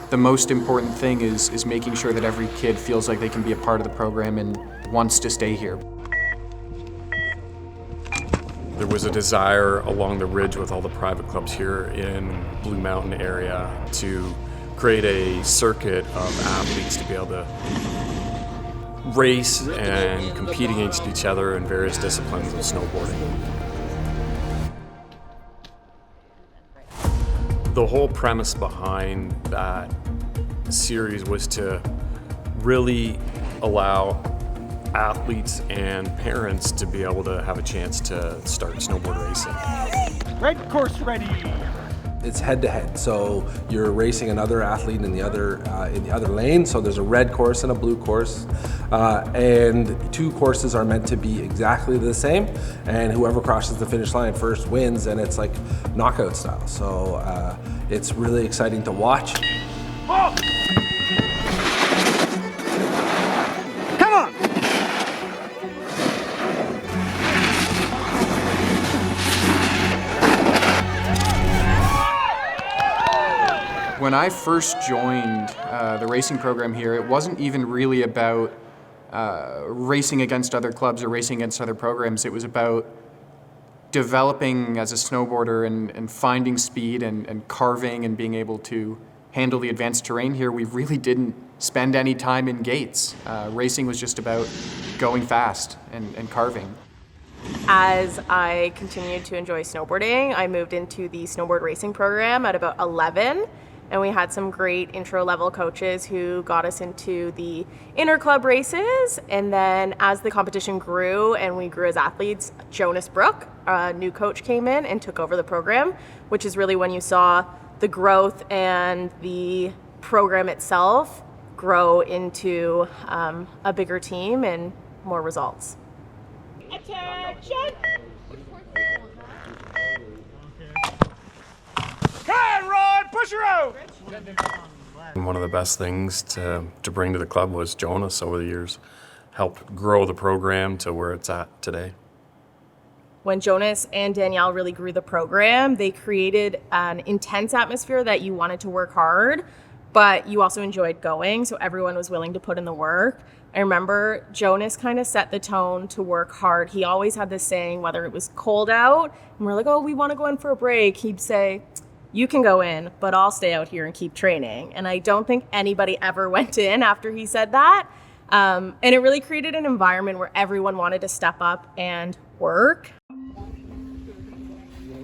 The most important thing is making sure that every kid feels like they can be a part of the program and wants to stay here. There was a desire along the ridge with all the private clubs here in Blue Mountain area to create a circuit of athletes to be able to race and compete against each other in various disciplines of snowboarding. The whole premise behind that series was to really allow athletes and parents to be able to have a chance to start snowboard racing. Red course ready. It's head-to-head, so you're racing another athlete in the other lane. So there's a red course and a blue course, and two courses are meant to be exactly the same. And whoever crosses the finish line first wins, and it's like knockout style. So it's really exciting to watch. Oh! Come on! When I first joined the racing program here, it wasn't even really about racing against other clubs or racing against other programs. It was about developing as a snowboarder and finding speed and carving and being able to handle the advanced terrain here. We really didn't spend any time in gates. Racing was just about going fast and carving. As I continued to enjoy snowboarding, I moved into the snowboard racing program at about 11. And we had some great intro level coaches who got us into the inter-club races. And then as the competition grew and we grew as athletes, Jonas Brook, a new coach, came in and took over the program, which is really when you saw the growth and the program itself grow into a bigger team and more results. Attention! Push her out! One of the best things to bring to the club was Jonas over the years. Helped grow the program to where it's at today. When Jonas and Danielle really grew the program, they created an intense atmosphere that you wanted to work hard, but you also enjoyed going, so everyone was willing to put in the work. I remember Jonas kind of set the tone to work hard. He always had this saying, whether it was cold out, and we're like, oh, we want to go in for a break, he'd say, you can go in, but I'll stay out here and keep training. And I don't think anybody ever went in after he said that. And it really created an environment where everyone wanted to step up and work.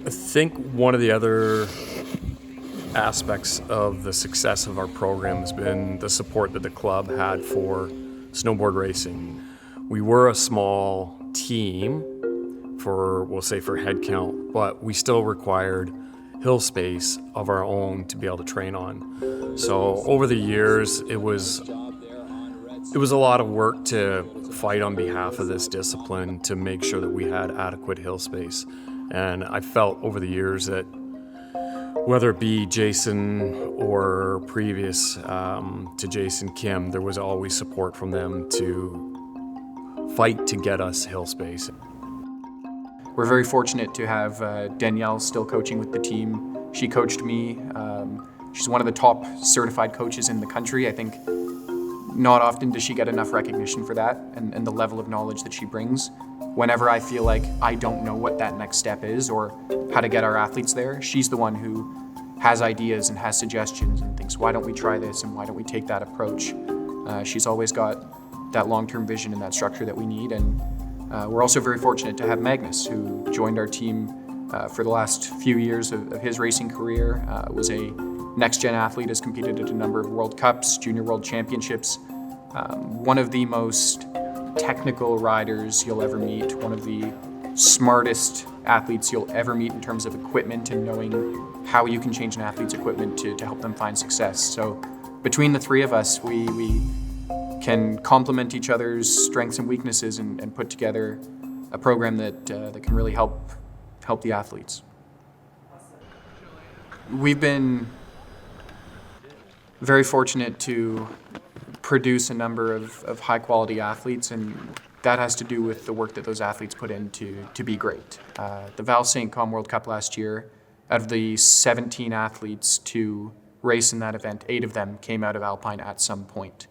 I think one of the other aspects of the success of our program has been the support that the club had for snowboard racing. We were a small team for, we'll say, for head count, but we still required hill space of our own to be able to train on. So over the years, it was a lot of work to fight on behalf of this discipline to make sure that we had adequate hill space. And I felt over the years that whether it be Jason or previous to Jason Kim, there was always support from them to fight to get us hill space. We're very fortunate to have Danielle still coaching with the team. She coached me. She's one of the top certified coaches in the country. I think not often does she get enough recognition for that and the level of knowledge that she brings. Whenever I feel like I don't know what that next step is or how to get our athletes there, she's the one who has ideas and has suggestions and thinks, why don't we try this and why don't we take that approach? She's always got that long-term vision and that structure that we need. And we're also very fortunate to have Magnus, who joined our team for the last few years of his racing career, was a next-gen athlete, has competed at a number of World Cups, Junior World Championships, one of the most technical riders you'll ever meet, one of the smartest athletes you'll ever meet in terms of equipment and knowing how you can change an athlete's equipment to help them find success. So between the three of us, we can complement each other's strengths and weaknesses and put together a program that can really help the athletes. We've been very fortunate to produce a number of high quality athletes, and that has to do with the work that those athletes put in to be great. The Val St. Com World Cup last year, out of the 17 athletes to race in that event, 8 of them came out of Alpine at some point.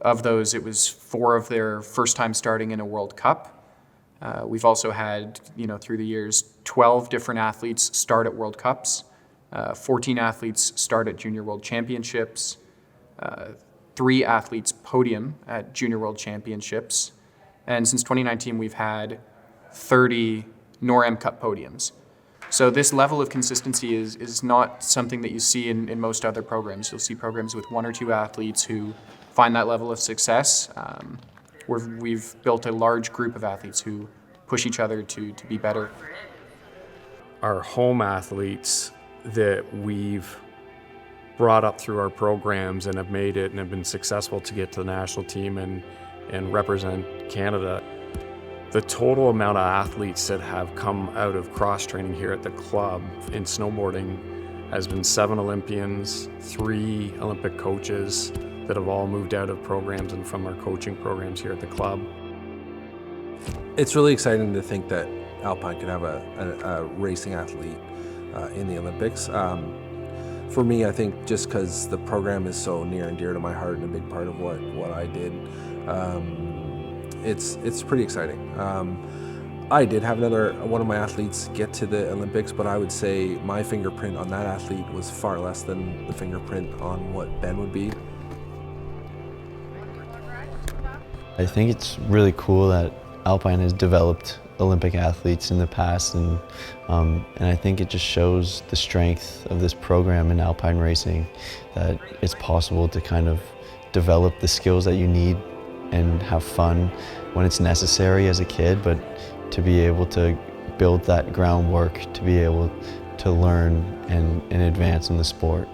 Of those, it was 4 of their first time starting in a World Cup. We've also had, through the years, 12 different athletes start at World Cups, 14 athletes start at Junior World Championships, 3 athletes podium at Junior World Championships, and since 2019 we've had 30 NORAM Cup podiums. So this level of consistency is not something that you see in most other programs. You'll see programs with 1 or 2 athletes who find that level of success. We've built a large group of athletes who push each other to be better. Our home athletes that we've brought up through our programs and have made it and have been successful to get to the national team and represent Canada. The total amount of athletes that have come out of cross-training here at the club in snowboarding has been 7 Olympians, 3 Olympic coaches that have all moved out of programs and from our coaching programs here at the club. It's really exciting to think that Alpine could have a racing athlete in the Olympics. For me, I think just because the program is so near and dear to my heart and a big part of what I did, it's pretty exciting. I did have one of my athletes get to the Olympics, but I would say my fingerprint on that athlete was far less than the fingerprint on what Ben would be. I think it's really cool that Alpine has developed Olympic athletes in the past, and I think it just shows the strength of this program in Alpine racing, that it's possible to kind of develop the skills that you need and have fun when it's necessary as a kid, but to be able to build that groundwork to be able to learn and advance in the sport.